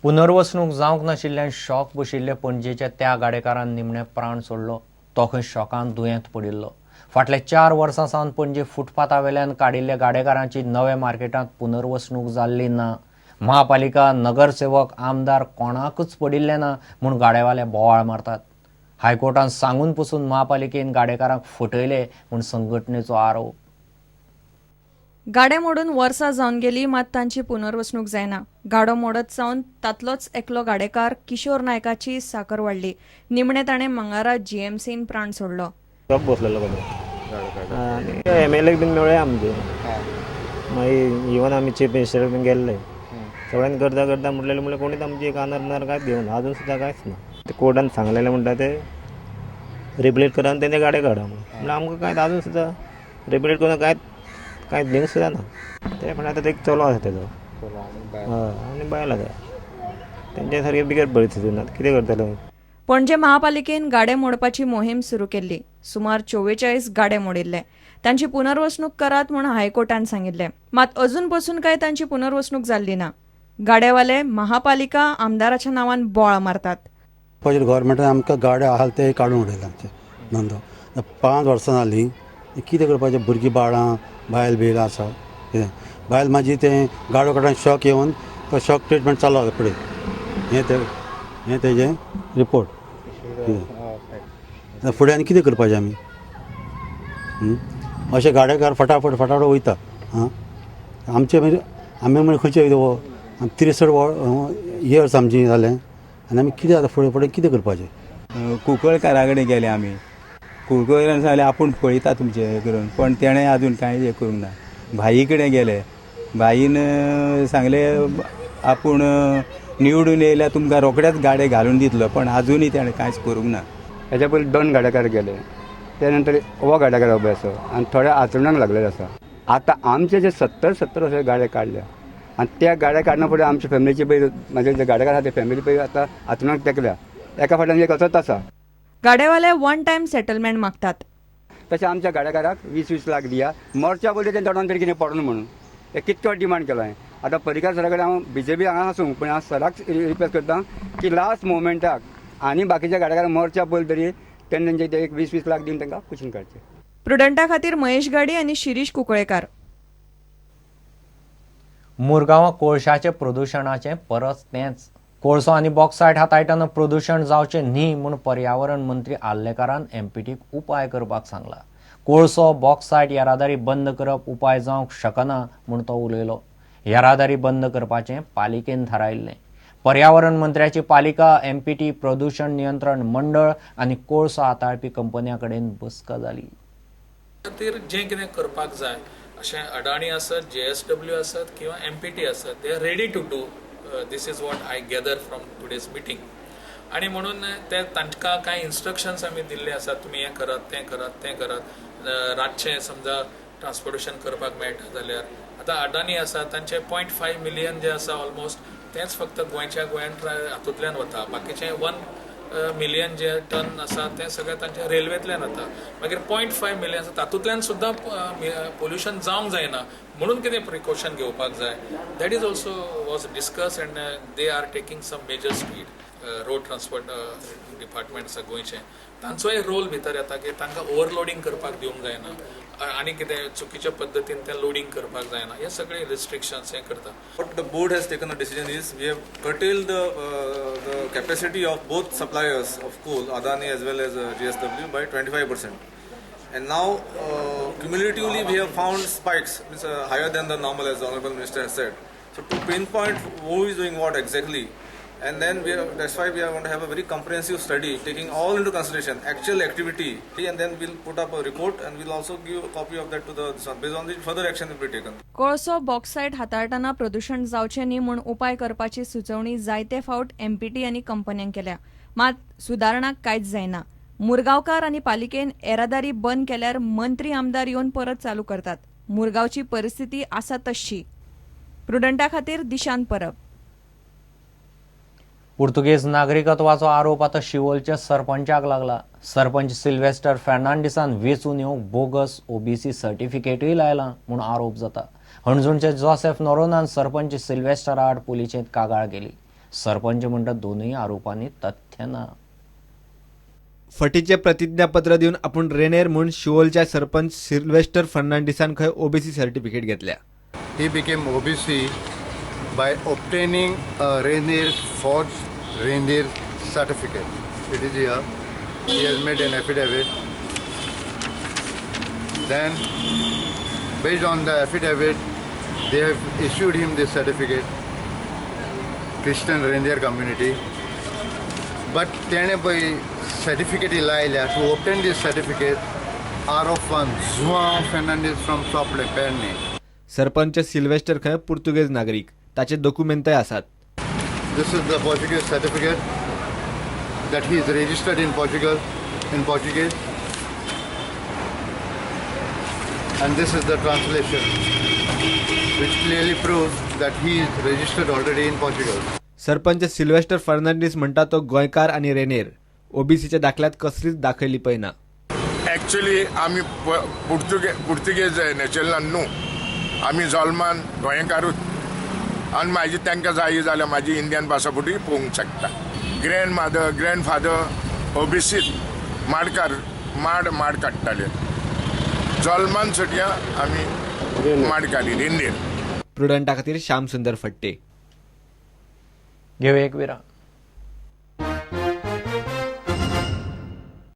पुनर्वसणूक जावंक नाशिल्ल्यान शॉक बशिल्ले पणजेच्या त्या गाडेकारान निमणे प्राण सोडलो। तो खंय शॉकान दुयेंत पडिल्लो। फाटल्या 4 वर्सां सावन पणजे फुटपाथा वेल्यान काडिल्ल्या गाडेकारांची नव्या मार्केटांत पुनर्वसणूक जाल्ली ना। महापालिका, नगरसेवक, आमदार कोणाकच पडिल्ले ना म्हूण गाडेवाले बोवाळ मारतात। हायकोर्टान सांगून पसून महापालिकेन गाडेकारांक फटयले म्हूण संघटनेचो आरोप। गाडे मोडून वर्सां जावन गेली, मात तांची पुनर्वसणूक जायना। गाडो मोडत सावन तातलोच एकलो गाडेकार किशोर नायकाची साकर वाडली। निमणे ताणें मंगळारा जीएमसीन प्राण सोडलो। बसलेलो आनी एमएलए बीन मेळ्ळे आमचे, मागीर इवन आमी चीफ मिनिस्टर बीन गेल्ले, सगळ्यांनी करता करता म्हटलें कोणीच आमची कानार कांयच घेवन अजून सुद्दां कांयच ना। ते कोर्टान सांगलेलें म्हणटा ते रिप्लेट करा आनी तेंचे गाडे काडा म्हणून आमकां कांयच अजून सुद्दां रिप्लेट करून कांय दिवंक सुद्दां ना। ते पण आतां एक चलो आसा तेजो आनी बायल आसा, तेंचे सारके बिगर परिस्थिती ना, कितें करतले। पणजे महापालिकेन गाडे मोडपाची मोहीम सुरू केल्ली। सुमार 44 गाडे मोडिल्ले। तांची पुनर्वसणूक करात म्हूण हायकोर्टान सांगिल्लें, मात अजून पसून काय तांची पुनर्वसणूक जाल्ली ना। गाडेवाले महापालिका, आमदाराच्या नांवान बोवाळ मारतात। गव्हर्मेंटान आमकां गाड्यो आहाल ते काडून उडयले आमचे धंदो। 5 वर्सां जालीं कितें करपाचें, भुरगीं बाळां बायल बील आसा कितें बायल मागीर तें गाडो काडून शॉक येवन तो शॉक ट्रिटमेंट चालू आसा फुडें। हें तेजें रिपोर्ट फुडें आनी कितें करपाचें आमी? अशे गाडेकार फटाफट वयता। आमचे मागीर आमी म्हणजे खंयचे 63 इयर्स आमची जालें आनी आमी कितें आतां फुडें कितें करपाचें? कुंकळकारा कडेन गेले आमी। कुंकळकारान सांगलें आपूण पळयता तुमचें हें करून, पण तेणें आजून कांय हें करूंक ना। भाई कडेन गेले, भाईन सांगलें आपूण निवडून येयल्यार तुमकां रोखडेच गाडे घालून दितलो, पण आजुनूय तेणें कांयच करूंक ना। हेच्या पयलीं 2 गाडेकार गेले, त्या नंतर हो गाडेकार उबे आसा आनी थोडे आचरणांक लागलेले आसा। आतां आमचे जे 70 अशे गाडे काडल्या आनी त्या गाड्या काडना फुडें आमच्या फॅमिलीचे पळय, म्हाजे जे गाडेकार आसा ते फॅमिली पळय आतां आचरणांक तेकल्या, एका फाटल्यान एक असोच आसा। गाडेवाले वन टायम सेटलमेंट मागतात। तशें आमच्या गाडेकाराक 20-20 लाख दिया, मोर्चा पयलीं तें तोंडान तरी कितें पडना म्हणून हे कितको डिमांड केला। आतां परिकार सरा कडेन हांव बीजेपी हांगा आसूं, पूण हांव सराक रिक्वेस्ट करता की लास्ट मोमेंटाक आनी बाकीच्या गाडेकारांक मोर्चा पयलीं तरी तेंचे एक 20-20 लाख दिवन तांकां कुशीन काडचें। प्रुडंटा खातीर महेश गाडी आनी शिरीश कुंकळेकार। मुरगांवां कोळशाचे प्रदुशणाचें परस तेंच। कोळसो आनी बॉक्सायट हाताळटना प्रदूषण जावचें न्ही म्हूण पर्यावरण मंत्री आल्लेकारान एमपीटीक उपाय करपाक सांगला। कोळसो बॉक्सायट येरादारी बंद करप उपाय जावंक शकना म्हूण तो उलयलो। येरादारी बंद करपाचें पालिकेन थारायिल्लें। पर्यावरण मंत्र्याची पालिका, एमपीटी, प्रदूषण नियंत्रण मंडळ आनी कोळसो हाताळपी कंपन्यां कडेन बसका जाली। खातीर जें कितें करपाक जाय अशें अडाणी आसत, JSW आसत किंवा एमपीटी आसत, they are ready to do this is what I gather from today's meeting. आनी म्हणून ते तांकां कांय इन्स्ट्रक्शन्स आमी दिल्ले आसात, तुमी हें करात, तें करात, तें करात। रातचें समजा ट्रान्सपोर्टेशन करपाक मेळटा जाल्यार आतां अडाणी आसा तांचे 0.5 मिलियन जे आसा ऑलमोस्ट तेंच फक्त गोंयान हातूंतल्यान वता। बाकीचे 1 मिलियन जे टन आसा ते सगळे तांचे रेल्वेंतल्यान वता। मागीर 0.5 मिलियन आसा तातूंतल्यान सुद्दां पोल्युशन जावंक जायना म्हणून कितें प्रिकॉशन घेवपाक जाय, that is also was discuss and they are taking some major speed. Road transport department आसा गोंयचें, तांचोय रोल भितर येता की तांकां ओवरलोडिंग करपाक दिवंक जायना आनी कितें चुकीच्या पद्दतीन तें लोडिंग करपाक जायना, हे सगळे रिस्ट्रिक्शन्स हें करता। What the board has taken a decision is we have curtailed the capacity of both suppliers of coal, Adani as well as JSW, by 25%. And now cumulatively we have found spikes, means higher than the normal, as the Honourable Minister has said. So to pinpoint who is doing what exactly, and then that's why we are going to have a very comprehensive study taking all into consideration actual activity, and then we'll put up a report and we'll also give a copy of that to the based on which further action will be taken. कोळसो bauxite हाताळटना प्रदूषण जावचें न्ही म्हूण उपाय करपाची सुचोवणी जायते फावट एमपीटी आनी कंपन्यांक केल्या, मात सुदारणाक कांयच जायना। मुरगांवकार आनी पालिकेन येरादारी बंद केल्यार मंत्री आमदार येवन परत चालू करतात। मुरगांवची परिस्थिती आसा तशी। प्रुडंटा खातीर दिशांत परब। पुर्तुगेज नागरिकत्वाचो आरोप आतां शिवोलच्या सरपंचाक लागला। सरपंच सिल्वेस्टर फेर्नांडिसान वेचून येवंक बोगस ओबीसी सर्टिफिकेटूय लायलां म्हूण आरोप जाता। हणजूणचे जोसेफ नोरोनान सरपंच सिल्वेस्टरा आड पुलिशेंत कागाळ केली। सरपंच म्हणटात दोनूय आरोपांनी तथ्य ना. फटीचे प्रतिज्ञापत्र दिवन आपूण रेनेर म्हूण शिवोलच्या सरपंच सिल्वेस्टर फर्नांडिसान खंय ओबीसी सर्टिफिकेट घेतल्या. He became OBC by obtaining a forged reindeer certificate. It is here. He has made an affidavit. Then, based on the affidavit, they have issued him this certificate, Christian reindeer community. But तेणे पळय certificate लायल्या to obtain this certificate are of one João Fernandes from Sople, Perne. Sarpanch Sylvester खंय Portuguese नागरीक, ताचे डॉक्युमेंटय आसात. This is the Portuguese certificate that he is registered in Portugal, in Portuguese. And this is the translation, which clearly proves that he is registered already in Portugal. Sarpanch Sylvester Fernandes म्हणटा तो गोंयकार आनी Rainier ओबीसीच्या दाखल्यात कसलीच दाखयली पळय ना. एक्चुअली आमी Portuguese national न्हू, आमी जल्मान गोंयकारूच आनी म्हाजी तांकां जाय जाल्यार म्हाजी इंडियन पासपोर्टूय पळोवंक शकता. ग्रँडफादर ओबीसीत माड काडटाले, जल्मान सुटया आमी माड काडी रेंदेर. प्रुडंटा खातीर श्याम सुंदर फट्टे. घेऊ एक विराम.